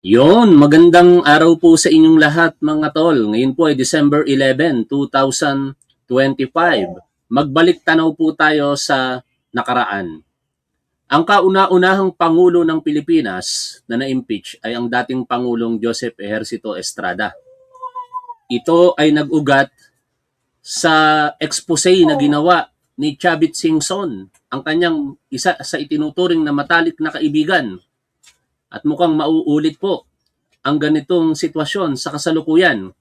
Yon, magandang araw po sa inyong lahat mga tol. Ngayon po ay December 11, 2025. Magbalik tanaw po tayo sa nakaraan. Ang kauna-unahang Pangulo ng Pilipinas na na-impeach ay ang dating Pangulong Joseph Ejercito Estrada. Ito ay nag-ugat sa expose na ginawa ni Chavit Singson, ang kanyang isa sa itinuturing na matalik na kaibigan. At mukhang mauulit po ang ganitong sitwasyon sa kasalukuyan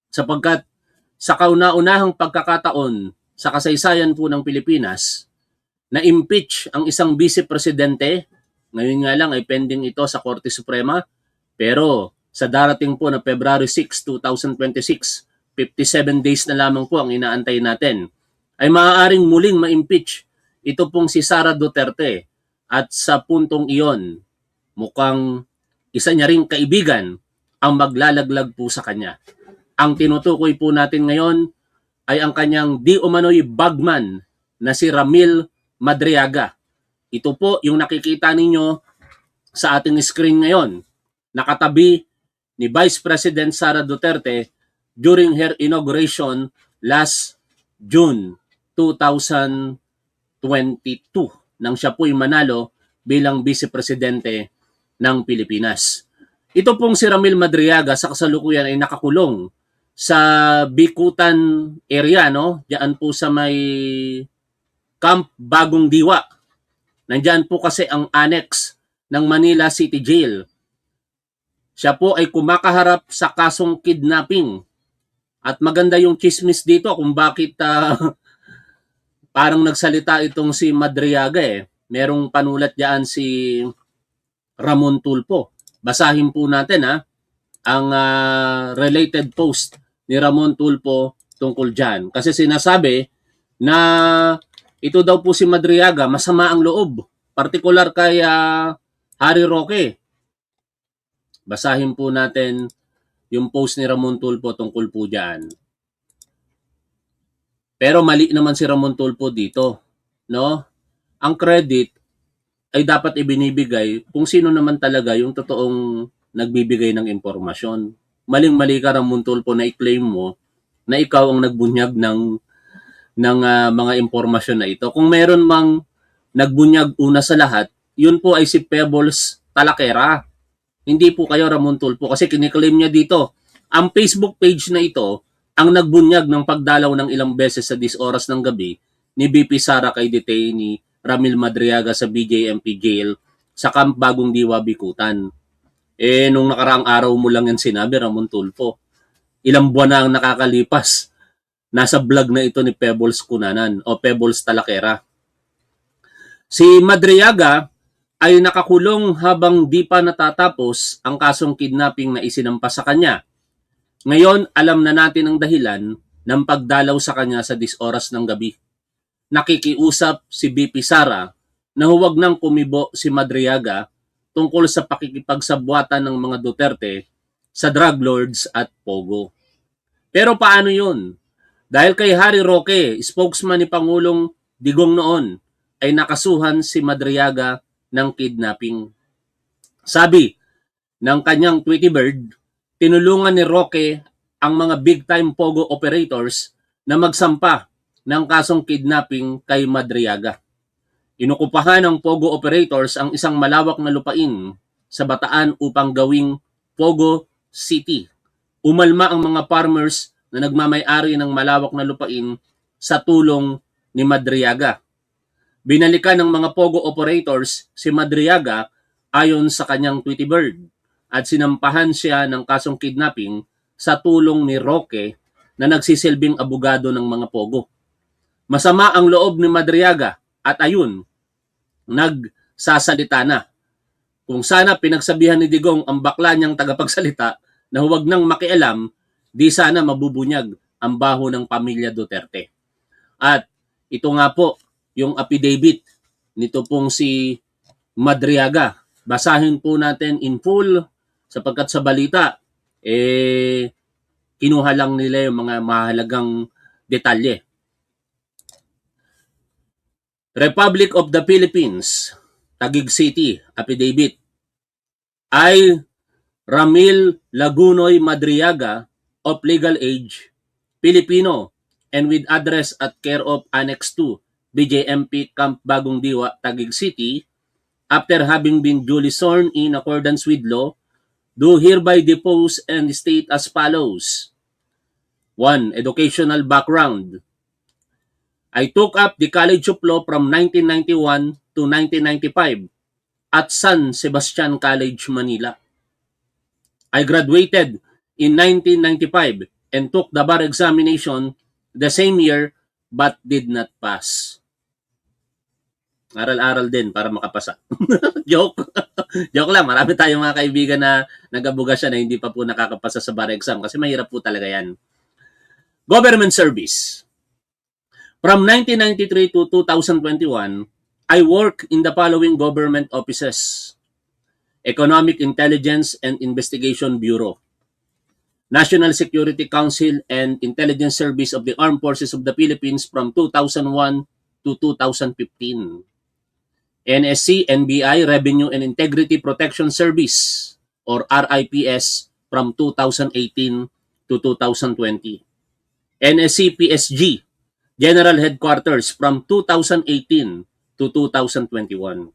sapagkat sa kauna-unahang pagkakataon sa kasaysayan po ng Pilipinas, na-impeach ang isang vice-presidente. Ngayon nga lang ay pending ito sa Korte Suprema, pero sa darating po na February 6, 2026, 57 days na lamang po ang inaantay natin, ay maaaring muling ma-impeach ito pong si Sara Duterte. At sa puntong iyon, mukhang isa niya ring kaibigan ang maglalaglag po sa kanya. Ang tinutukoy po natin ngayon ay ang kanyang di umano'y bagman na si Ramil Madriaga. Ito po yung nakikita ninyo sa ating screen ngayon. Nakatabi ni Vice President Sara Duterte during her inauguration last June 2022 nang siya po'y manalo bilang Vice Presidente ng Pilipinas. Ito pong si Ramil Madriaga sa kasalukuyan ay nakakulong sa Bikutan area, no? Diyan po sa may Camp Bagong Diwa. Nandiyan po kasi ang annex ng Manila City Jail. Siya po ay kumakaharap sa kasong kidnapping. At maganda yung chismis dito kung bakit parang nagsalita itong si Madriaga eh. Merong panulat diyan si Ramon Tulfo. Basahin po natin ang related post ni Ramon Tulfo tungkol dyan. Kasi sinasabi na ito daw po si Madriaga masama ang loob. Partikular kay Harry Roque. Basahin po natin yung post ni Ramon Tulfo tungkol po dyan. Pero mali naman si Ramon Tulfo dito, no? Ang credit ay dapat ibinibigay kung sino naman talaga yung totoong nagbibigay ng impormasyon. Maling-mali ka, Ramon Tulfo, na i-claim mo na ikaw ang nagbunyag ng mga impormasyon na ito. Kung meron mang nagbunyag una sa lahat, yun po ay si Pebbles Talakera. Hindi po kayo, Ramon Tulfo, kasi kiniklaim niya dito. Ang Facebook page na ito ang nagbunyag ng pagdalaw ng ilang beses sa 10 oras ng gabi ni BP Sara kay detainee Ramil Madriaga sa BJMP jail sa Camp Bagong Diwa, Bikutan. Nung nakaraang araw mo lang yan sinabi, Ramon Tulfo. Ilang buwan na ang nakakalipas. Nasa vlog na ito ni Pebbles Kunanan o Pebbles Talakera. Si Madriaga ay nakakulong habang di pa natatapos ang kasong kidnapping na isinampa sa kanya. Ngayon, alam na natin ang dahilan ng pagdalaw sa kanya sa 10 oras ng gabi. Nakikiusap si BP Sara na huwag nang kumibo si Madriaga tungkol sa pakikipagsabwatan ng mga Duterte sa drug lords at Pogo. Pero paano yun? Dahil kay Harry Roque, spokesman ni Pangulong Digong noon, ay nakasuhan si Madriaga ng kidnapping. Sabi ng kanyang Tweety Bird, tinulungan ni Roque ang mga big-time Pogo operators na magsampa ng kasong kidnapping kay Madriaga. Inukupahan ng Pogo operators ang isang malawak na lupain sa Bataan upang gawing Pogo City. Umalma ang mga farmers na nagmamay-ari ng malawak na lupain sa tulong ni Madriaga. Binalikan ng mga Pogo operators si Madriaga ayon sa kanyang Tweety Bird at sinampahan siya ng kasong kidnapping sa tulong ni Roque na nagsisilbing abogado ng mga Pogo. Masama ang loob ni Madriaga at ayun, nagsasalita na. Kung sana pinagsabihan ni Digong ang bakla niyang tagapagsalita na huwag nang makialam, di sana mabubunyag ang baho ng pamilya Duterte. At ito nga po yung affidavit nito pong si Madriaga. Basahin po natin in full sapagkat sa balita, kinuha lang nila yung mga mahalagang detalye. Republic of the Philippines, Taguig City, affidavit. I Ramil Lagunoy Madriaga, of legal age, Filipino, and with address at care of Annex 2, BJMP Camp Bagong Diwa, Taguig City, after having been duly sworn in accordance with law, do hereby depose and state as follows. 1. Educational background. I took up the College of Law from 1991 to 1995 at San Sebastian College, Manila. I graduated in 1995 and took the bar examination the same year but did not pass. Aral-aral din para makapasa. Joke. Joke lang. Marami tayong mga kaibigan na nag-abuga siya na hindi pa po nakakapasa sa bar exam kasi mahirap po talaga yan. Government service. From 1993 to 2021, I work in the following government offices: Economic Intelligence and Investigation Bureau, National Security Council and Intelligence Service of the Armed Forces of the Philippines from 2001 to 2015, NSC, NBI, Revenue and Integrity Protection Service or RIPS from 2018 to 2020, NSC PSG, General Headquarters from 2018 to 2021.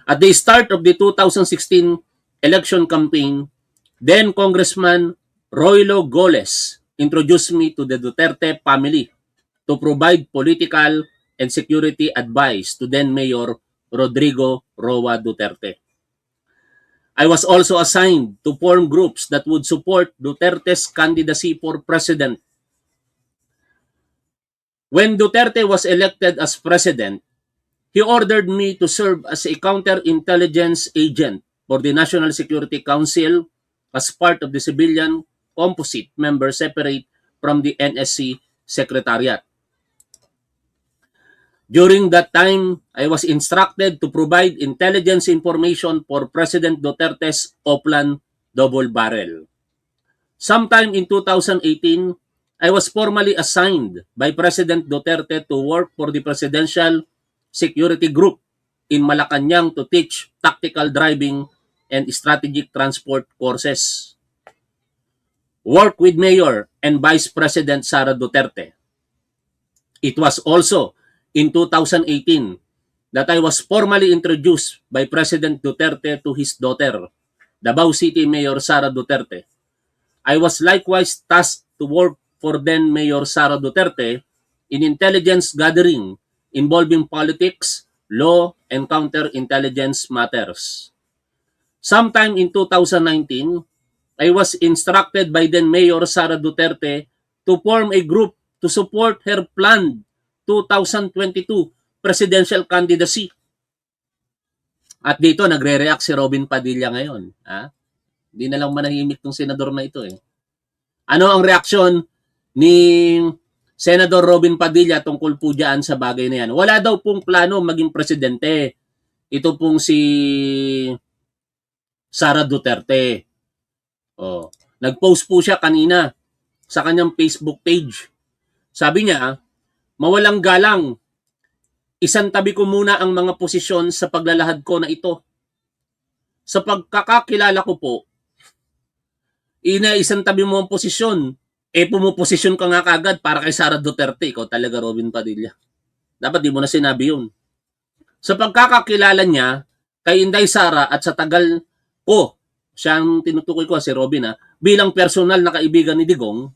At the start of the 2016 election campaign, then Congressman Roylo Goles introduced me to the Duterte family to provide political and security advice to then Mayor Rodrigo Roa Duterte. I was also assigned to form groups that would support Duterte's candidacy for president. When Duterte was elected as president, he ordered me to serve as a counterintelligence agent for the National Security Council as part of the civilian composite member separate from the NSC Secretariat. During that time, I was instructed to provide intelligence information for President Duterte's Oplan double barrel. Sometime in 2018, I was formally assigned by President Duterte to work for the Presidential Security Group in Malacanang to teach tactical driving and strategic transport courses. Work with Mayor and Vice President Sara Duterte. It was also in 2018 that I was formally introduced by President Duterte to his daughter, Davao City Mayor Sara Duterte. I was likewise tasked to work for then Mayor Sara Duterte in intelligence gathering involving politics, law, and counterintelligence matters. Sometime in 2019, I was instructed by then Mayor Sara Duterte to form a group to support her planned 2022 presidential candidacy. At dito, nagre-react si Robin Padilla ngayon. Hindi na lang manahimik tong senador na ito eh. Ano ang reaksyon ni Senador Robin Padilla tungkol po dyan sa bagay na yan? Wala daw pong plano maging presidente. Ito pong si Sara Duterte. Nag-post po siya kanina sa kanyang Facebook page. Sabi niya, mawalang galang, isantabi ko muna ang mga posisyon sa paglalahad ko na ito. Sa pagkakakilala ko po, isantabi mo ang posisyon, pumuposisyon ka nga kagad para kay Sara Duterte. Ikaw talaga, Robin Padilla. Dapat di mo na sinabi yun. Sa pagkakakilala niya kay Inday Sara at sa tagal ko, siyang tinutukoy ko si Robin bilang personal na kaibigan ni Digong,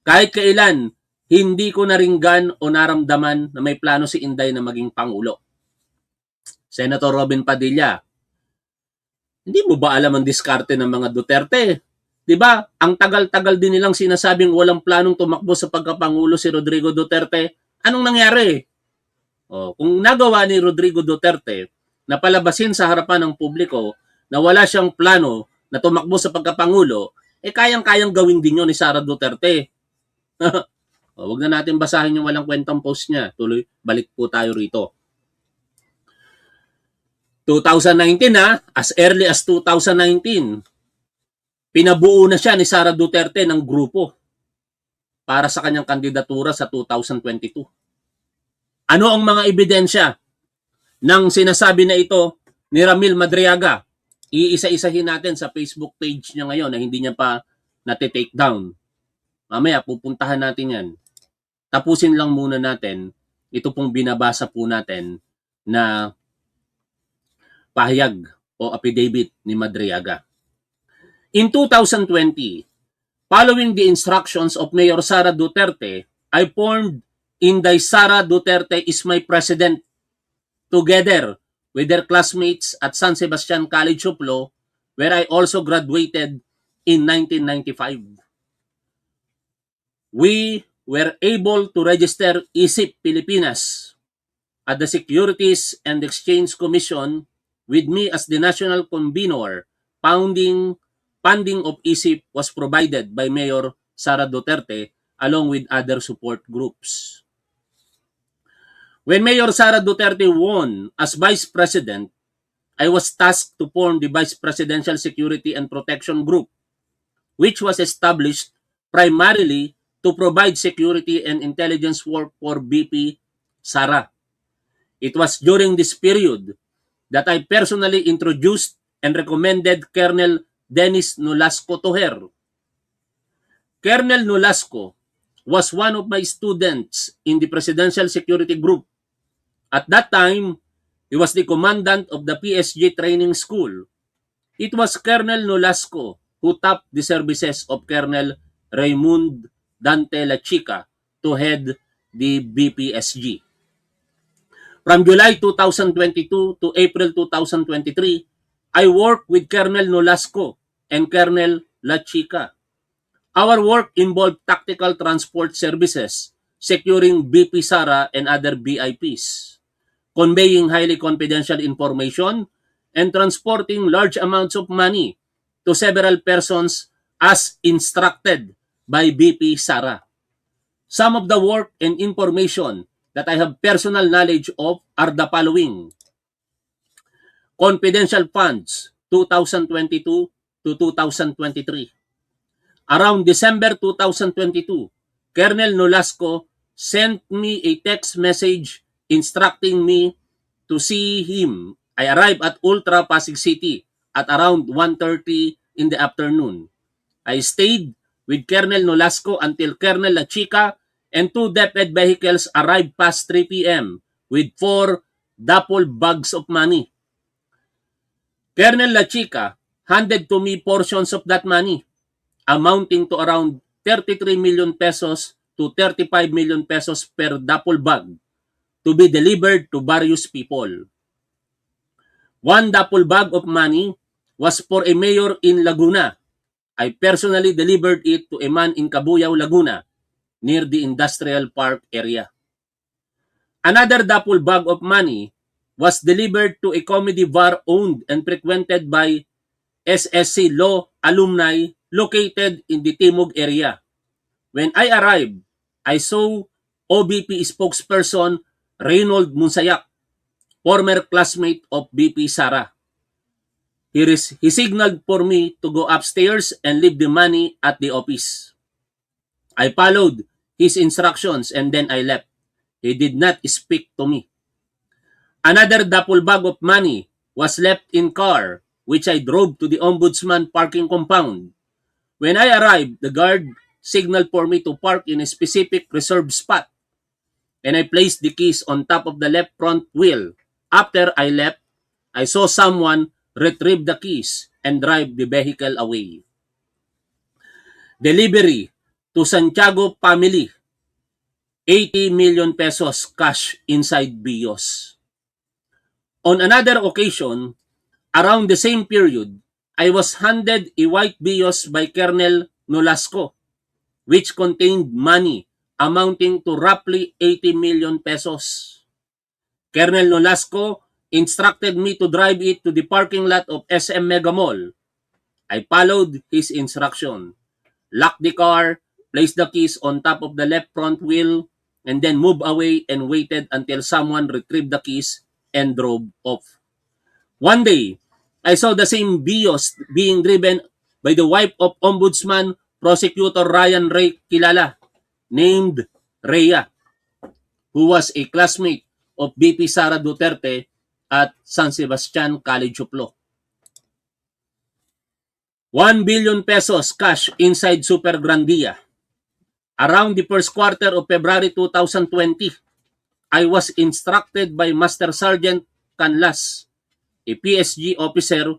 kahit kailan, hindi ko naringgan o naramdaman na may plano si Inday na maging Pangulo. Senator Robin Padilla, hindi mo ba alam ang diskarte ng mga Duterte? Diba? Ang tagal-tagal din nilang sinasabing walang planong tumakbo sa pagkapangulo si Rodrigo Duterte. Anong nangyari? Kung nagawa ni Rodrigo Duterte na palabasin sa harapan ng publiko na wala siyang plano na tumakbo sa pagkapangulo, kayang-kayang gawin din yun ni Sara Duterte. Huwag na natin basahin yung walang kwentang post niya. Tuloy, balik po tayo rito. 2019 as early as 2019, pinabuo na siya ni Sara Duterte ng grupo para sa kanyang kandidatura sa 2022. Ano ang mga ebidensya ng sinasabi na ito ni Ramil Madriaga? iisa-isahin natin sa Facebook page niya ngayon na hindi niya pa nati-take down. Mamaya pupuntahan natin yan. Tapusin lang muna natin ito pong binabasa po natin na pahayag o affidavit ni Madriaga. In 2020, following the instructions of Mayor Sara Duterte, I formed Inday Sara Duterte is my president, together with their classmates at San Sebastian College of Law, where I also graduated in 1995. We were able to register ISIP Pilipinas at the Securities and Exchange Commission with me as the national convener. Funding of ISIP was provided by Mayor Sara Duterte along with other support groups. When Mayor Sara Duterte won as Vice President, I was tasked to form the Vice Presidential Security and Protection Group, which was established primarily to provide security and intelligence work for VP Sara. It was during this period that I personally introduced and recommended Colonel Dennis Nolasco to her. Colonel Nolasco was one of my students in the Presidential Security Group. At that time, he was the commandant of the PSG Training School. It was Colonel Nolasco who tapped the services of Colonel Raymond Dante La Chica to head the BPSG. From July 2022 to April 2023, I worked with Colonel Nolasco and Colonel La Chica. Our work involved tactical transport services, securing BP Sara and other VIPs, conveying highly confidential information, and transporting large amounts of money to several persons as instructed by BP Sara. Some of the work and information that I have personal knowledge of are the following. Confidential funds, 2022 to 2023. Around December 2022, Colonel Nolasco sent me a text message instructing me to see him. I arrived at Ultra Pasig City at around 1:30 in the afternoon. I stayed with Colonel Nolasco until Colonel La Chica and two DepEd vehicles arrived past 3 p.m. with 4 duffel bags of money. Colonel La Chica handed to me portions of that money, amounting to around 33 million pesos to 35 million pesos per duffel bag, to be delivered to various people. One duffel bag of money was for a mayor in Laguna. I personally delivered it to a man in Cabuyao, Laguna, near the industrial park area. Another duffel bag of money was delivered to a comedy bar owned and frequented by SSC Law alumni located in the Timog area. When I arrived, I saw OBP spokesperson Reynold Munsayak, former classmate of BP Sara. He signaled for me to go upstairs and leave the money at the office. I followed his instructions and then I left. He did not speak to me. Another duffel bag of money was left in car, which I drove to the ombudsman parking compound. When I arrived, the guard signaled for me to park in a specific reserved spot, and I placed the keys on top of the left front wheel. After I left, I saw someone retrieve the keys and drive the vehicle away. Delivery to Santiago family, 80 million pesos cash inside BIOS. On another occasion, around the same period, I was handed a white BIOS by Colonel Nolasco, which contained money amounting to roughly 80 million pesos. Colonel Nolasco instructed me to drive it to the parking lot of SM Mega Mall. I followed his instruction, locked the car, placed the keys on top of the left front wheel, and then moved away and waited until someone retrieved the keys and drove off. One day, I saw the same BIOS being driven by the wife of Ombudsman Prosecutor Ryan Ray Kilala, named Rhea, who was a classmate of VP Sara Duterte at San Sebastian College of Law. 1 billion pesos cash inside Super Grandia. Around the first quarter of February 2020, I was instructed by Master Sergeant Canlas, a PSG officer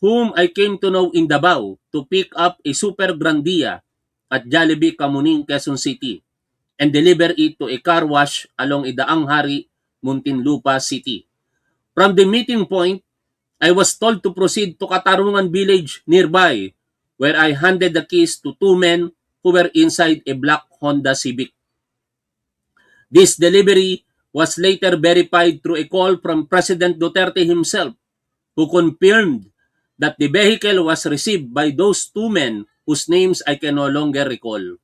whom I came to know in Davao, to pick up a Super Grandia at Jollibee Kamuning, Quezon City and deliver it to a car wash along Idaang Hari, Muntinlupa City. From the meeting point, I was told to proceed to Katarungan village nearby, where I handed the keys to two men who were inside a black Honda Civic. This delivery was later verified through a call from President Duterte himself, who confirmed that the vehicle was received by those two men whose names I can no longer recall.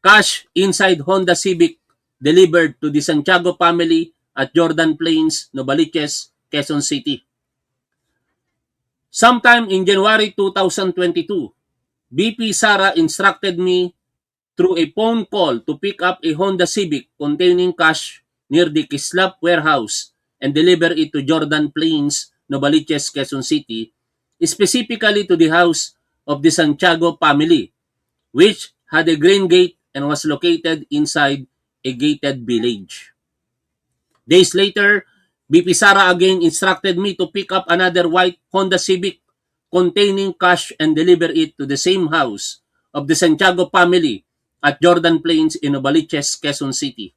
Cash inside Honda Civic delivered to the Santiago family at Jordan Plains, Novaliches, Quezon City. Sometime in January 2022, BP Sara instructed me through a phone call to pick up a Honda Civic containing cash near the Kislap warehouse and deliver it to Jordan Plains, Novaliches, Quezon City, specifically to the house of the Santiago family, which had a green gate and was located inside a gated village. Days later, BP Sara again instructed me to pick up another white Honda Civic containing cash and deliver it to the same house of the Santiago family at Jordan Plains in Novaliches, Quezon City.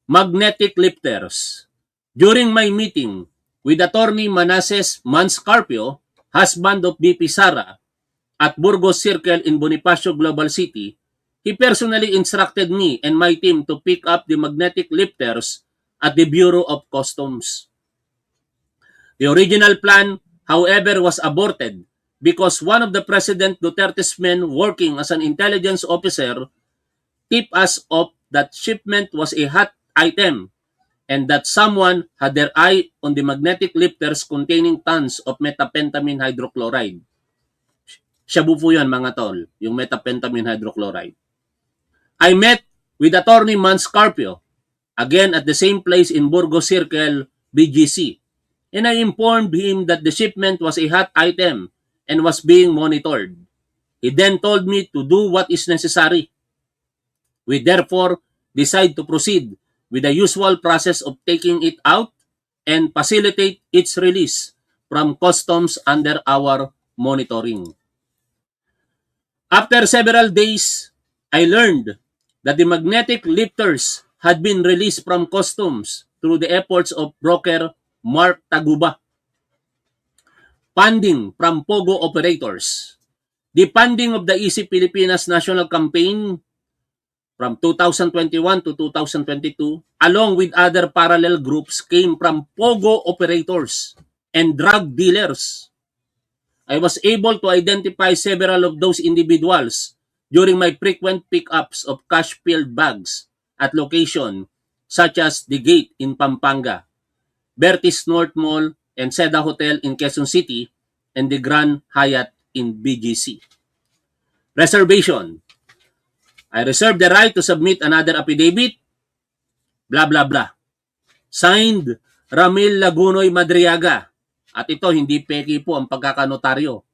Magnetic lifters. During my meeting with Attorney Manases Manscarpio, husband of BP Sara, at Burgos Circle in Bonifacio, Global City, he personally instructed me and my team to pick up the magnetic lifters at the Bureau of Customs. The original plan, however, was aborted because one of the President Duterte's men working as an intelligence officer tipped us off that shipment was a hot item and that someone had their eye on the magnetic lifters containing tons of methamphetamine hydrochloride. Shabu po yan mga tol, yung methamphetamine hydrochloride. I met with Attorney Manscarpio, again at the same place in Burgos Circle, BGC, and I informed him that the shipment was a hot item and was being monitored. He then told me to do what is necessary. We therefore decide to proceed with the usual process of taking it out and facilitate its release from customs under our monitoring. After several days, I learned that the magnetic lifters had been released from customs through the efforts of broker Mark Taguba. Funding from POGO operators. The funding of the Easy Pilipinas National Campaign from 2021 to 2022, along with other parallel groups, came from POGO operators and drug dealers. I was able to identify several of those individuals during my frequent pickups of cash-filled bags at location such as The Gate in Pampanga, Bertis North Mall and Seda Hotel in Quezon City, and the Grand Hyatt in BGC. Reservation. I reserve the right to submit another affidavit, blah blah blah. Signed, Ramil Lagunoy Madriaga. At ito, hindi peki po ang pagkakanotaryo.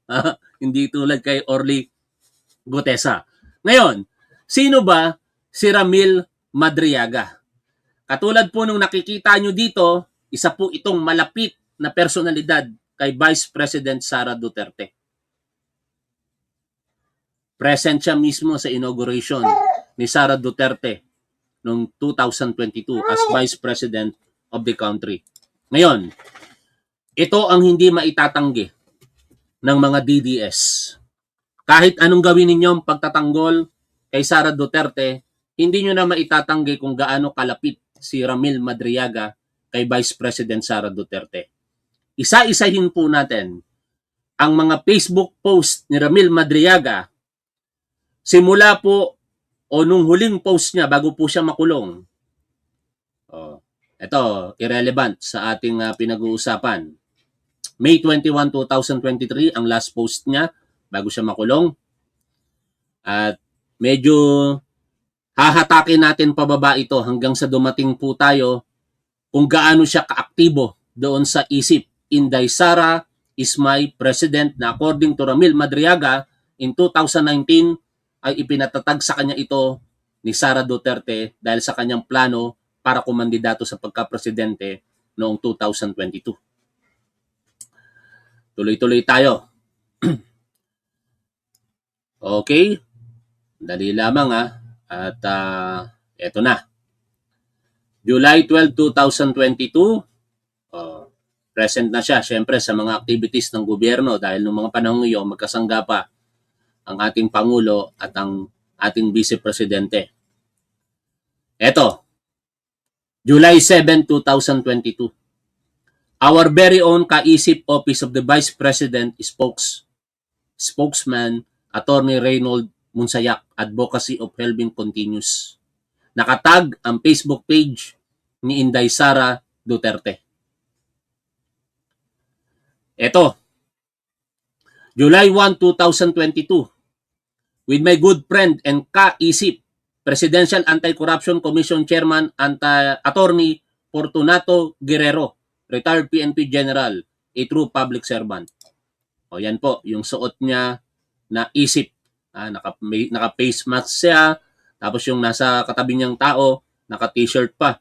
Hindi tulad kay Orly Gutesa. Ngayon, sino ba si Ramil Madriaga? Katulad po nung nakikita nyo dito, isa po itong malapit na personalidad kay Vice President Sara Duterte. Present siya mismo sa inauguration ni Sara Duterte noong 2022 as Vice President of the country. Ngayon, ito ang hindi maitatanggi ng mga DDS. Kahit anong gawin ninyong pagtatanggol kay Sara Duterte, hindi nyo na maitatanggi kung gaano kalapit si Ramil Madriaga kay Vice President Sara Duterte. Isa-isahin po natin ang mga Facebook post ni Ramil Madriaga simula po o nung huling post niya bago po siya makulong. Ito, irrelevant sa ating pinag-uusapan. May 21, 2023 ang last post niya bago siya makulong. At medyo hahatakin natin pababa ito hanggang sa dumating po tayo kung gaano siya kaaktibo doon sa isip Inday Sara is my president na according to Ramil Madriaga in 2019 ay ipinatatag sa kanya ito ni Sara Duterte dahil sa kanyang plano para kumandidato sa pagka-presidente noong 2022. Tuloy-tuloy tayo. Okay? Dali lamang At eto na. July 12, 2022, present na siya syempre sa mga activities ng gobyerno dahil noong mga panahon iyon magkasangga pa ang ating Pangulo at ang ating Vice Presidente. Eto, July 7, 2022. Our very own kaisip Office of the Vice President spokesman, Attorney Reynold Munsayak, Advocacy of Helbing continues. Nakatag ang Facebook page ni Inday Sara Duterte. Ito, July 1, 2022, with my good friend and kaisip, Presidential Anti-Corruption Commission Chairman Attorney Fortunato Guerrero, retired PNP General, a true public servant. O yan po, yung suot niya na isip. Naka-face mask siya, tapos yung nasa katabi niyang tao, naka-t-shirt pa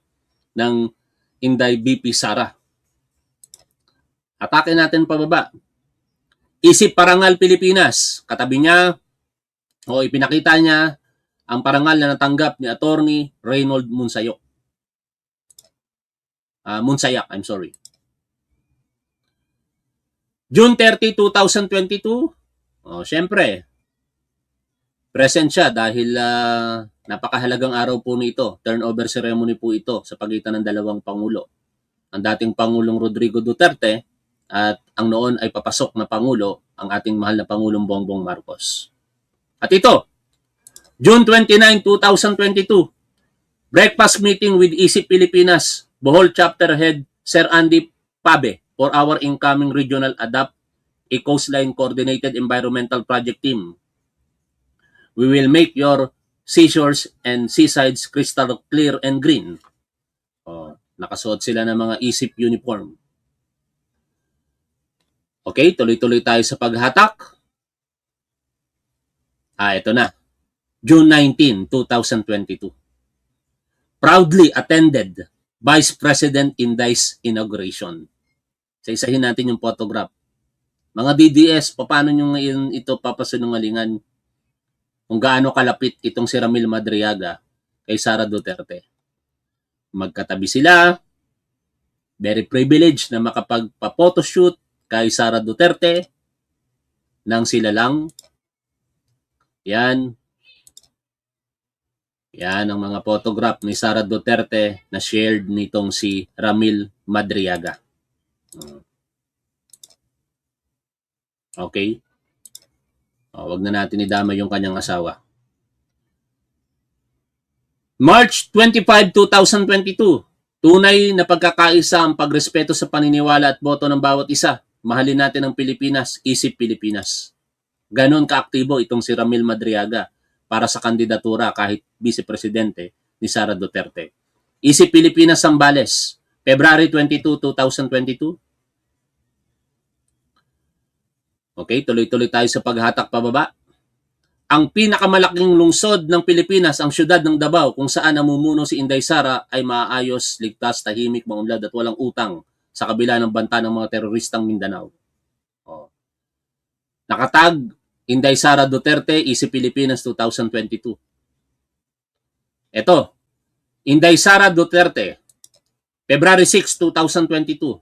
ng Inday BP Sara. Atake natin pababa. Isip Parangal Pilipinas. Katabi niya, ipinakita niya ang parangal na natanggap ni Attorney Reynold Munsayak. June 30, 2022, syempre, present siya dahil napakahalagang araw po nito. Turnover ceremony po ito sa pagitan ng dalawang Pangulo. Ang dating Pangulong Rodrigo Duterte at ang noon ay papasok na Pangulo, ang ating mahal na Pangulong Bongbong Marcos. At ito, June 29, 2022, breakfast meeting with ISIP Pilipinas, Bohol Chapter Head, Sir Andy Pabe, for our incoming regional ADAP, a coastline coordinated environmental project team. We will make your seashores and seasides crystal clear and green. Nakasuot sila ng mga ISIP uniform. Okay, tuloy-tuloy tayo sa paghatak. Ito na. June 19, 2022. Proudly attended Vice President Inday's inauguration. Isa-isahin natin yung photograph. Mga DDS, paano nyo ngayon ito papasinungalingan kung gaano kalapit itong si Ramil Madriaga kay Sara Duterte? Magkatabi sila, very privileged na makapagpa-photoshoot kay Sara Duterte nang sila lang. Yan ang mga photograph ni Sara Duterte na shared nitong si Ramil Madriaga. Okay? Wag na natin idama yung kanyang asawa. March 25, 2022. Tunay na pagkakaisa ang pagrespeto sa paniniwala at boto ng bawat isa. Mahalin natin ang Pilipinas, isip Pilipinas. Ganon kaaktibo itong si Ramil Madriaga para sa kandidatura kahit vice-presidente ni Sara Duterte. Isip Pilipinas Zambales, February 22, 2022. Okay, tuloy-tuloy tayo sa paghatak pababa. Ang pinakamalaking lungsod ng Pilipinas, ang siyudad ng Davao, kung saan namumuno si Inday Sara, ay maayos, ligtas, tahimik, maunlad at walang utang sa kabila ng banta ng mga teroristang Mindanao. Nakatag, Inday Sara Duterte, Isip Pilipinas 2022. Ito, Inday Sara Duterte, February 6, 2022.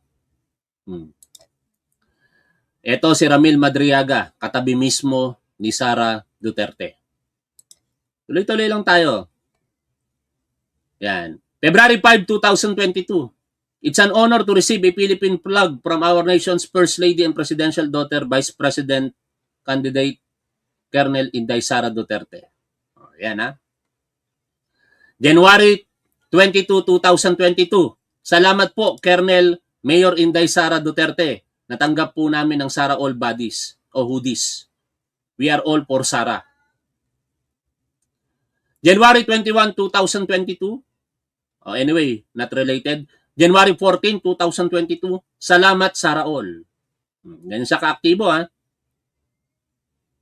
Ito si Ramil Madriaga, katabi mismo ni Sara Duterte. Tuloy-tuloy lang tayo. Yan. February 5, 2022. It's an honor to receive a Philippine flag from our nation's First Lady and Presidential Daughter, Vice President Candidate Colonel Inday Sara Duterte. Yan January 22, 2022. Salamat po, Colonel Mayor Inday Sara Duterte. Natanggap po namin ang Sara All Bodies o Hoodies. We are all for Sara. January 21, 2022. Anyway, not related. January 14, 2022. Salamat Sara All. Ganyan siya kaaktibo, ha?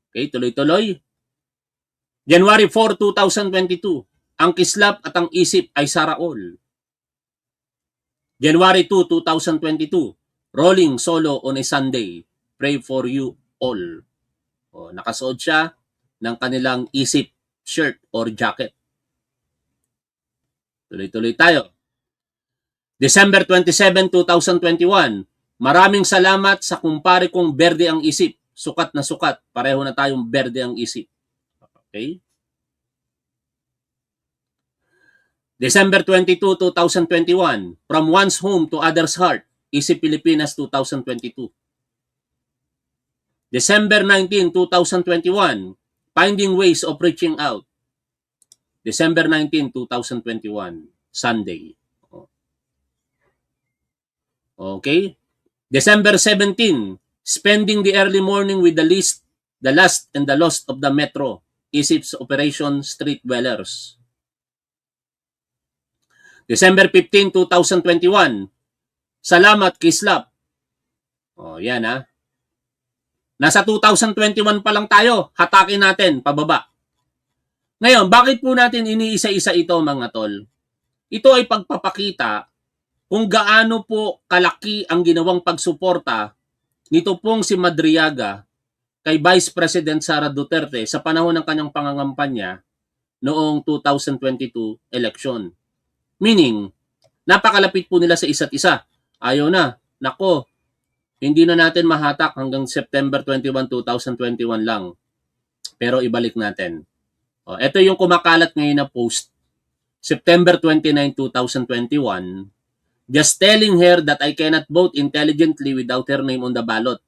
Okay, tuloy-tuloy. January 4, 2022, ang kislap at ang isip ay Saraol. January 2, 2022, rolling solo on a Sunday. Pray for you all. O, nakasuot siya ng kanilang isip shirt or jacket. Tuloy-tuloy tayo. December 27, 2021, maraming salamat sa kumpare kong berde ang isip. Sukat na sukat. Pareho na tayong berde ang isip. Okay? December 22, 2021, from one's home to other's heart. Isip Pilipinas 2022. December 19, 2021, finding ways of reaching out. December 19, 2021, Sunday. Okay? December 17, spending the early morning with the last and the lost of the Metro, ISIP's Operation Street Dwellers. December 15, 2021, salamat Kislap. O, yan ha. Nasa 2021 pa lang tayo, hatakin natin, pababa. Ngayon, bakit po natin iniisa-isa ito mga tol? Ito ay pagpapakita kung gaano po kalaki ang ginawang pagsuporta nito pong si Madriaga kay Vice President Sara Duterte sa panahon ng kanyang pangangampanya noong 2022 election. Meaning, napakalapit po nila sa isa't isa. Ayaw na, nako, hindi na natin mahatak hanggang September 21, 2021 lang. Pero ibalik natin. O, ito yung kumakalat ngayon na post. September 29, 2021, just telling her that I cannot vote intelligently without her name on the ballot.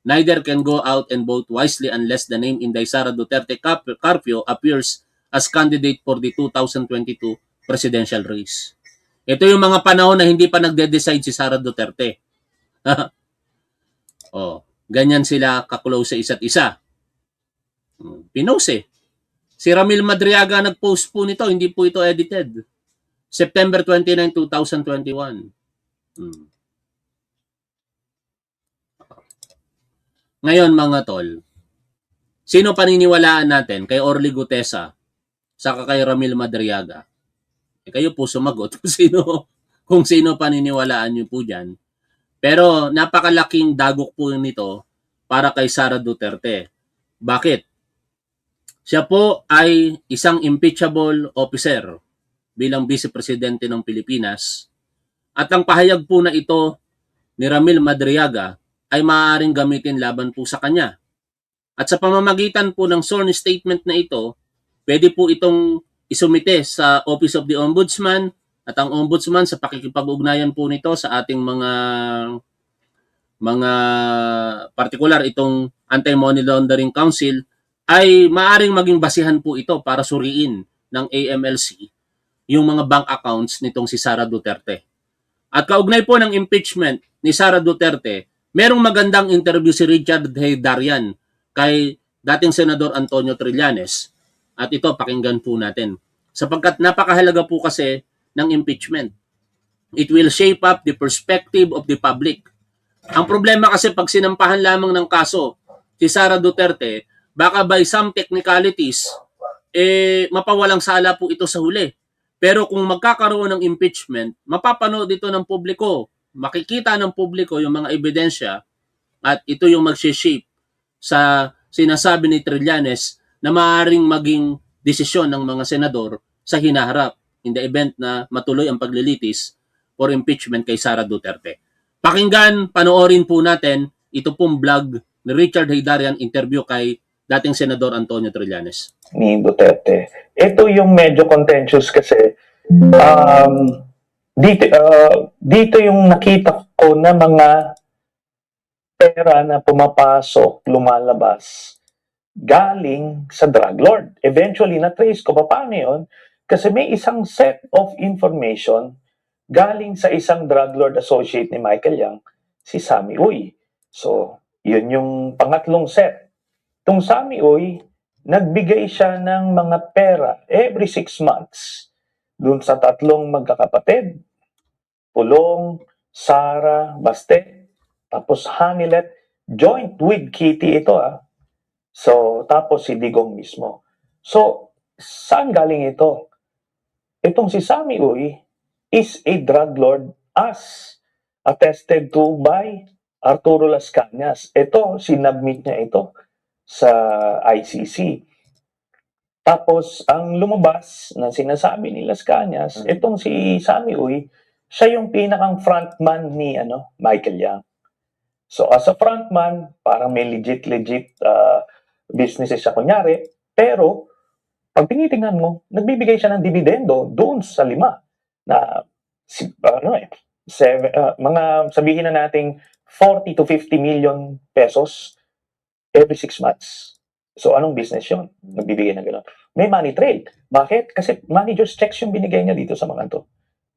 Neither can go out and vote wisely unless the name in the Sara Duterte Carpio appears as candidate for the 2022 presidential race. Ito yung mga panahon na hindi pa nagde-decide si Sara Duterte. Oh, ganyan sila ka-close sa isa't isa. Pinost eh. Si Ramil Madriaga nag-post po nito, hindi po ito edited. September 29, 2021. Ngayon mga tol, sino paniniwalaan natin kay Orly Gutesa saka kay Ramil Madriaga? Kayo po sumagot kung sino paniniwalaan nyo po dyan. Pero napakalaking dagok po nito para kay Sara Duterte. Bakit? Siya po ay isang impeachable officer bilang Vice Presidente ng Pilipinas. At ang pahayag po na ito ni Ramil Madriaga ay maaaring gamitin laban po sa kanya. At sa pamamagitan po ng sworn statement na ito, pwede po itong isumite sa Office of the Ombudsman at ang Ombudsman sa pakikipag-ugnayan po nito sa ating mga particular itong Anti-Money Laundering Council ay maaaring maging basihan po ito para suriin ng AMLC yung mga bank accounts nitong si Sara Duterte. At kaugnay po ng impeachment ni Sara Duterte, merong magandang interview si Richard Heydarian kay dating Senador Antonio Trillanes. At ito, pakinggan po natin. Sapagkat napakahalaga po kasi ng impeachment. It will shape up the perspective of the public. Ang problema kasi pag sinampahan lamang ng kaso si Sara Duterte, baka by some technicalities, mapawalang sala po ito sa huli. Pero kung magkakaroon ng impeachment, mapapanood ito ng publiko, makikita ng publiko yung mga ebidensya at ito yung mag-shape sa sinasabi ni Trillanes na maaaring maging desisyon ng mga senador sa hinaharap in the event na matuloy ang paglilitis for impeachment kay Sara Duterte. Pakinggan, panoorin po natin ito pong vlog ni Richard Heydarian interview kay dating Senador Antonio Trillanes. Ni Duterte. Ito yung medyo contentious kasi dito yung nakita ko na mga pera na pumapasok, lumalabas galing sa drug lord. Eventually, na-trace ko paano yun kasi may isang set of information galing sa isang drug lord associate ni Michael Yang, si Sammy Uy. So, yun yung pangatlong set. Itong Sammy Uy, nagbigay siya ng mga pera every 6 months dun sa tatlong magkakapatid, Pulong, Sara, Baste, tapos Hanilet, Joint with Kitty ito So, tapos si Digong mismo. So, saan galing ito? Itong si Sammy Uy is a drug lord as attested to by Arturo Las Cañas. Ito, sinubmit niya ito sa ICC. Tapos, ang lumabas na sinasabi ni Las Cañas, itong si Sammy Uy, siya yung pinakang frontman ni Michael Yang. So, as a frontman, parang may legit businesses siya kunyari, pero pag tinitingnan mo, nagbibigay siya ng dividendo doon sa 5 na mga sabihin na nating 40 to 50 million pesos every 6 months. So, anong business yun? Nagbibigay ng gano'n. May money trail. Bakit? Kasi manager's checks yung binigay niya dito sa mga to.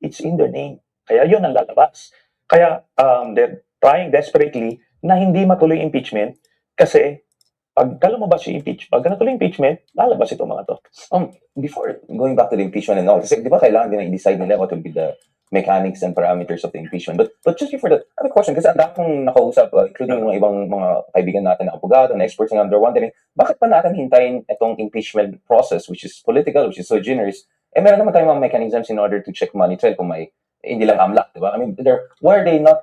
It's in their name. Kaya yun ang lalabas. Kaya they're trying desperately na hindi matuloy impeachment kasi pag lumabas yung pag natuloy impeachment, lalabas itong mga to. Before going back to the impeachment and all, kasi di ba kailangan din na i-decide nila what will be the mechanics and parameters of the impeachment. But just before that, I have a question, kasi ang dami kong nakausap, including mga ibang mga kaibigan natin na abogado, na experts, and they're wondering, bakit pa natin hintayin itong impeachment process, which is political, which is so generous, meron naman tayong mga mechanisms in order to check money trail kung may hindi lang AMLAC, di ba? I mean, why are they not,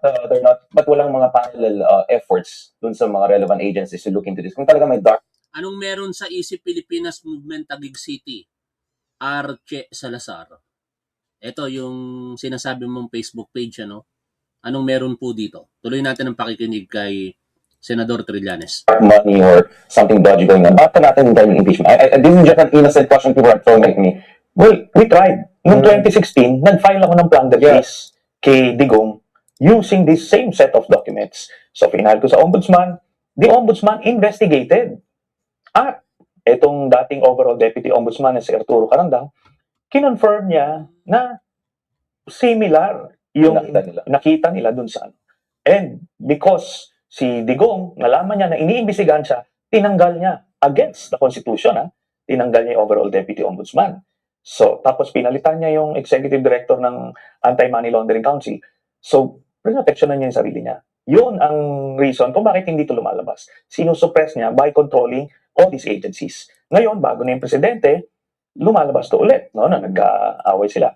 but walang mga parallel efforts dun sa mga relevant agencies to look into this? Kung talaga may dark. Anong meron sa Isip Pilipinas Movement Taguig City? Arche Salazar. Ito yung sinasabi mong Facebook page, Anong meron po dito? Tuloy natin ang pakikinig kay Senador Trillanes. Money or something dodgy going on. Bakit pa natin hintayin yung impeachment? This is just an innocent question people are throwing at me. Well, we tried. Noong 2016, nag-file ako ng plunder case kay Digong using this same set of documents. So, pinahal ko sa ombudsman. The ombudsman investigated. At itong dating overall deputy ombudsman na si Arturo Carandang, kinonfirm niya na similar yung nakita nila dun sa And because si Digong, nalaman niya na iniimbestigahan siya, tinanggal niya against the Constitution, tinanggal niya yung overall deputy ombudsman. So, tapos pinalitan niya yung executive director ng Anti-Money Laundering Council. So, proteksyonan niya yung sarili niya. Yun ang reason kung bakit hindi ito lumalabas. Sinusuppress niya by controlling all these agencies. Ngayon, bago na yung presidente, lumalabas to ulit, na nag-aaway sila.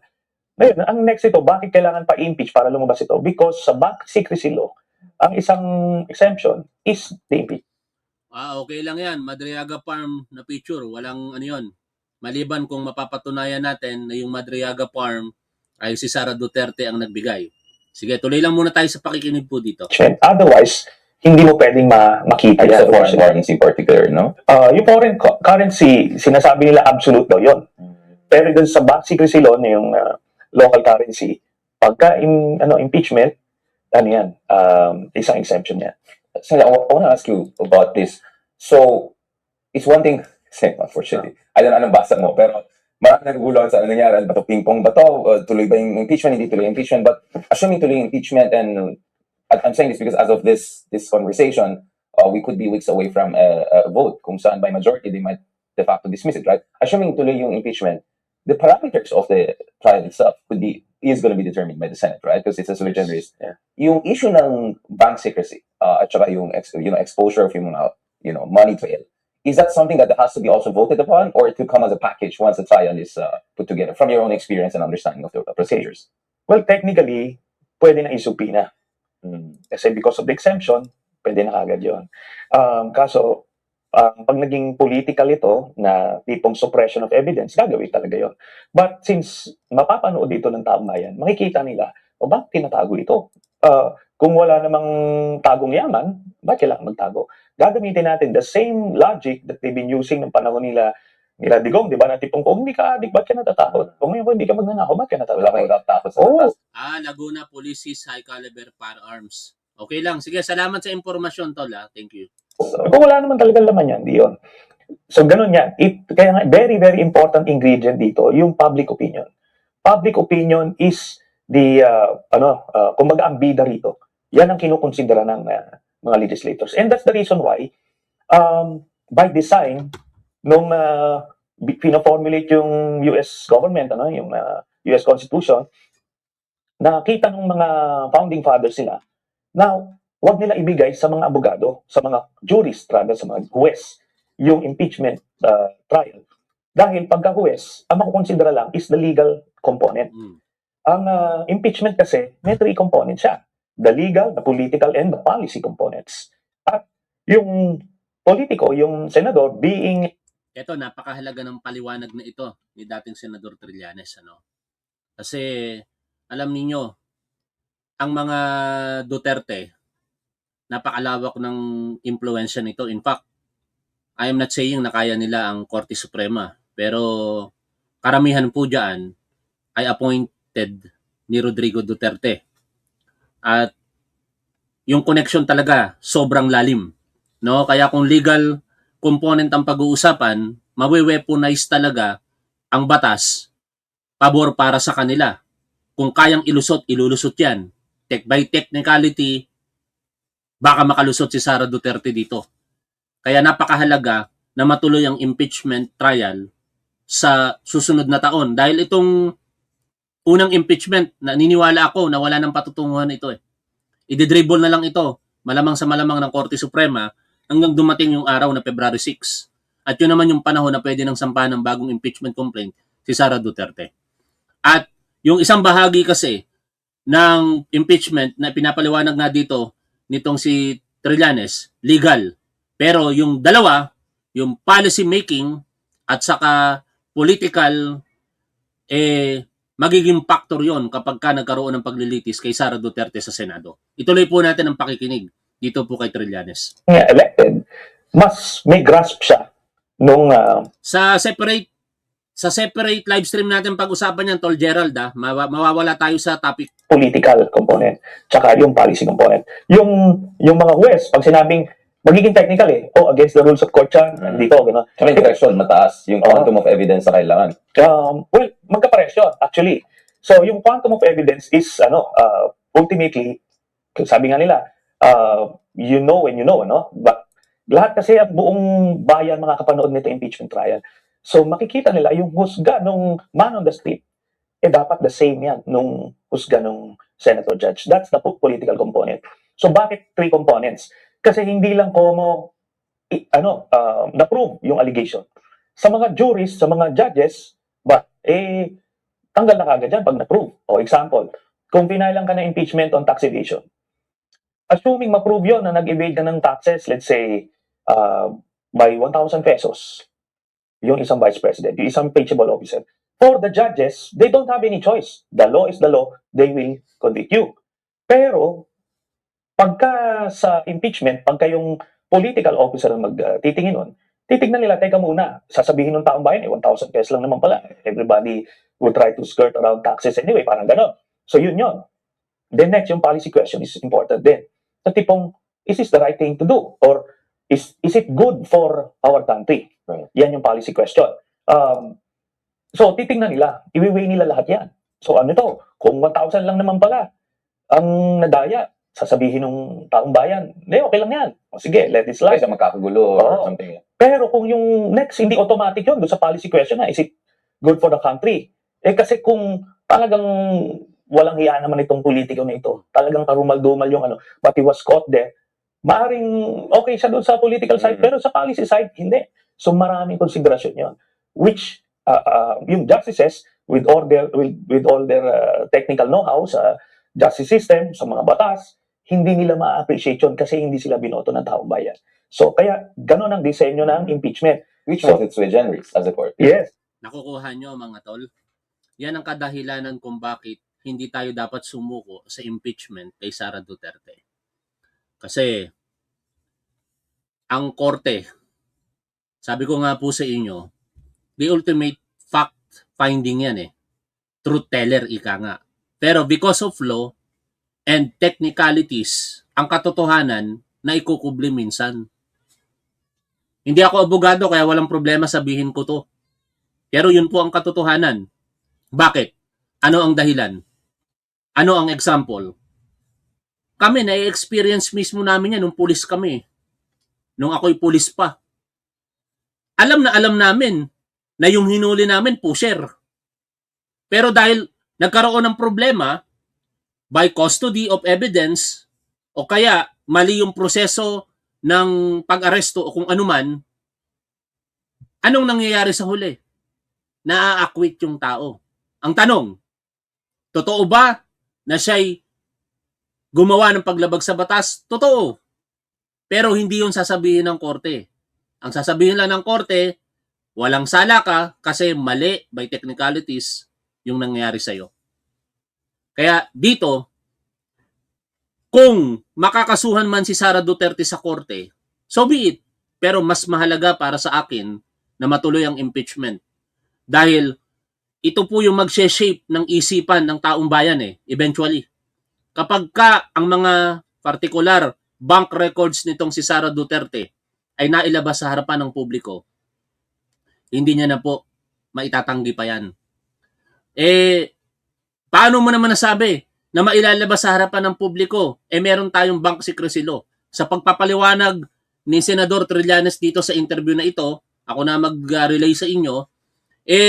Ngayon, ang next ito, bakit kailangan pa impeach para lumabas ito? Because sa bank secrecy law, ang isang exemption is the impeachment. Okay lang yan. Madriaga Farm na picture. Walang yun. Maliban kung mapapatunayan natin na yung Madriaga Farm ay si Sara Duterte ang nagbigay. Sige, tuloy lang muna tayo sa pakikinig po dito. Otherwise, hindi mo pwedeng makita yan. Sa foreign currency in particular, no? Yung foreign currency, sinasabi nila absolute daw yun. Pero dun sa bank secrecy law na yung local currency, pagka impeachment, isang exemption yan. So, I want to ask you about this. So, it's one thing, unfortunately, I don't know anong basa mo, pero marami naguguluhan sa nangyari. Bato ping-pong ba to? Tuloy ba yung impeachment? Hindi tuloy yung impeachment? But assuming tuloy yung impeachment, and I'm saying this because as of this conversation, we could be weeks away from a vote. Kung saan by majority, they might de facto dismiss it, right? Assuming tuloy yung impeachment, the parameters of the trial itself is going to be determined by the Senate, right? Because it's a sui generis. Yeah. Yung issue ng bank secrecy, at saka yung exposure of yung money trail, is that something that has to be also voted upon, or it could come as a package once the trial is put together, from your own experience and understanding of the procedures? Well, technically, pwede na isupina. Kasi because of the exemption, pwede na kagad yun. Kaso, pag naging political ito, na tipong suppression of evidence, gagawin talaga yun. But since mapapanood dito ng taong bayan, makikita nila, bakit tinatago ito? Kung wala namang tagong yaman, bakit kailangan magtago? Gagamitin natin the same logic that they've been using ng panahon nila Digong, di ba? Na tipong, kung hindi ka adik, ba't ka natatakot? Kung ngayon hindi ka magnanakaw, ba't ka natatakot? Wala kayo natatakot sa Oo. Laguna Police High Caliber Firearms. Okay lang. Sige, salamat sa impormasyon, Tol. Thank you. So, kung wala naman talaga laman yan, di yun. So, ganun yan. Kaya nga, very, very important ingredient dito, yung public opinion. Public opinion is the, kumbaga ang bida rito. Yan ang kinukonsidera ng mga legislators. And that's the reason why, by design, nung pina-formulate yung US government, yung US Constitution, nakita ng mga founding fathers sila, now, wag nila ibigay sa mga abogado, sa mga jurist, rather sa mga huwes, yung impeachment trial. Dahil pagka huwes, ang makukonsidera lang is the legal component. Mm. Ang impeachment kasi, may 3 components siya. The legal, the political, and the policy components. At yung politiko, yung senador, being Ito, napakahalaga ng paliwanag na ito ni dating Senador Trillanes. Kasi, alam ninyo, ang mga Duterte, napakalawak ng impluensya nito. In fact, I am not saying na kaya nila ang Korte Suprema. Pero, karamihan po dyan ay appointed ni Rodrigo Duterte. At yung connection talaga, sobrang lalim. No? Kaya kung legal component ang pag-uusapan, mawe-weaponize talaga ang batas pabor para sa kanila. Kung kayang ilusot, ilulusot yan. By technicality, baka makalusot si Sara Duterte dito. Kaya napakahalaga na matuloy ang impeachment trial sa susunod na taon. Dahil itong unang impeachment, naniniwala ako na wala nang patutunguhan ito. Ididribble na lang ito, malamang sa malamang ng Korte Suprema, hanggang dumating yung araw na February 6. At yun naman yung panahon na pwede nang sampahan ng bagong impeachment complaint si Sara Duterte. At yung isang bahagi kasi ng impeachment na pinapaliwanag nga dito nitong si Trillanes, legal. Pero yung dalawa, yung policy making at saka political, magiging factor yon kapag ka nagkaroon ng paglilitis kay Sara Duterte sa Senado. Ituloy po natin ang pakikinig dito po kay Trillanes. elected, mas may grasp siya nung Sa separate live stream natin pag-usapan yan, Tol Gerald, mawawala tayo sa topic. political component, tsaka yung policy component. Yung mga huwes, pag sinabing magiging technical against the rules of court yan, dito, gano'n. Tsaka yung threshold, mataas. Yung quantum of evidence na kailangan. Well, magkapares yun, actually. So, yung quantum of evidence is, ultimately, sabi nga nila, you know when you know, But lahat kasi ang buong bayan makakapanood nito impeachment trial. So, makikita nila yung husga nung man on the street, dapat the same yan nung husga nung senator judge. That's the political component. So, bakit 3 components? Kasi hindi lang como na-prove yung allegation. Sa mga juries, sa mga judges, tanggal na kagad yan pag na-prove. O example, kung pinailang ka na impeachment on tax evasion, assuming ma-prove yun na nag-evade ka ng taxes, let's say, by 1,000 pesos, yung isang vice president, yung isang impeachable officer, for the judges, they don't have any choice. The law is the law, they will convict you. Pero, pagka sa impeachment, pagka yung political officer ang magtitingin nun, titignan nila, teka muna, sasabihin ng taong bayan, 1,000 pesos lang naman pala. Everybody will try to skirt around taxes anyway, parang gano'n. So yun. Then next, yung policy question is important din. Sa tipong, is this the right thing to do? Or is it good for our country? Right. Yan yung policy question. So titignan nila, iwi-weigh nila lahat yan. So ano to? Kung 1,000 lang naman pala ang nadaya, sasabihin ng taong bayan, okay lang yan. O sige, let it slide. Kaysa magkakagulo or something. Pero kung yung next, hindi automatic yun doon sa policy question is it good for the country? Kasi kung talagang walang hiya naman itong politiko na ito, talagang karumal-dumal yung but he was caught there, maaring okay siya doon sa political side, pero sa policy side, hindi. So maraming konsiderasyon yun. Which, yung justices, with all their technical know-how sa justice system, sa mga batas, hindi nila ma-appreciate yun kasi hindi sila binoto ng taong bayan. So, kaya ganun ang disenyo ng impeachment. Which makes it sui generis as a court. Yes. Nakukuha nyo mga tol. Yan ang kadahilanan kung bakit hindi tayo dapat sumuko sa impeachment kay Sara Duterte. Kasi ang korte, sabi ko nga po sa inyo, the ultimate fact finding yan Truth teller, ika nga. Pero because of law and technicalities, ang katotohanan na ikukubli minsan. Hindi ako abogado kaya walang problema sabihin ko to. Pero yun po ang katotohanan. Bakit? Ano ang dahilan? Ano ang example? Kami, na-experience mismo namin yan nung pulis kami. Nung ako'y pulis pa. Alam namin na yung hinuli namin, pusher. Pero dahil nagkaroon ng problema by custody of evidence o kaya mali yung proseso ng pag-aresto o kung anuman, anong nangyayari sa huli? Naa-acquit yung tao. Ang tanong, totoo ba na siya'y gumawa ng paglabag sa batas? Totoo. Pero hindi yun sasabihin ng korte. Ang sasabihin lang ng korte, walang sala ka kasi mali by technicalities yung nangyayari sa'yo. Kaya dito, kung makakasuhan man si Sara Duterte sa korte, so be it. Pero mas mahalaga para sa akin na matuloy ang impeachment. Dahil ito po yung mag-shape ng isipan ng taong bayan eventually. Kapag ka ang mga particular bank records nitong si Sara Duterte ay nailabas sa harapan ng publiko, hindi niya na po maitatanggi pa yan. Paano mo naman nasabi na mailalabas sa harapan ng publiko? Meron tayong bank secrecy law. Sa pagpapaliwanag ni Senador Trillanes dito sa interview na ito, ako na mag-relay sa inyo,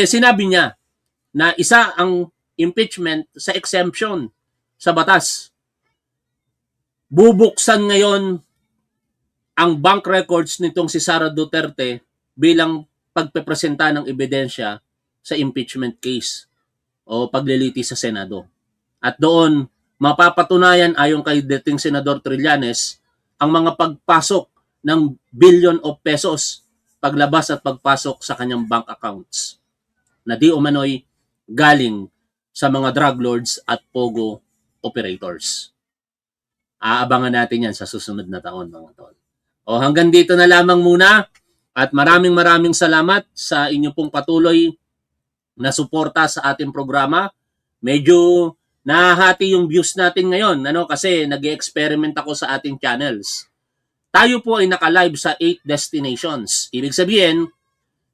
sinabi niya na isa ang impeachment sa exemption sa batas. Bubuksan ngayon ang bank records nitong si Sara Duterte bilang pagpepresenta ng ebidensya sa impeachment case o pagliliti sa Senado. At doon, mapapatunayan ayon kay dating Senador Trillanes ang mga pagpasok ng billion of pesos paglabas at pagpasok sa kanyang bank accounts na di umano'y galing sa mga drug lords at pogo operators. Aabangan natin yan sa susunod na taon, mga tol. O hanggang dito na lamang muna at maraming salamat sa inyo pong patuloy na suporta sa ating programa. Medyo nahahati yung views natin ngayon kasi nag-experiment ako sa ating channels. Tayo po ay naka-live sa 8 destinations. Ibig sabihin,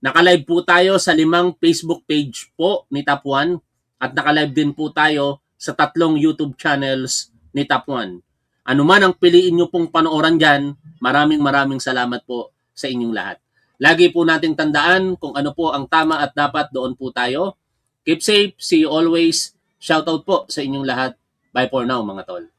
naka-live po tayo sa 5 Facebook page po ni Top 1 at naka-live din po tayo sa 3 YouTube channels ni Top 1. Ano man ang piliin nyo pong panooran dyan, maraming salamat po sa inyong lahat. Lagi po nating tandaan kung ano po ang tama at dapat, doon po tayo. Keep safe, see you always. Shoutout po sa inyong lahat. Bye for now, mga tol.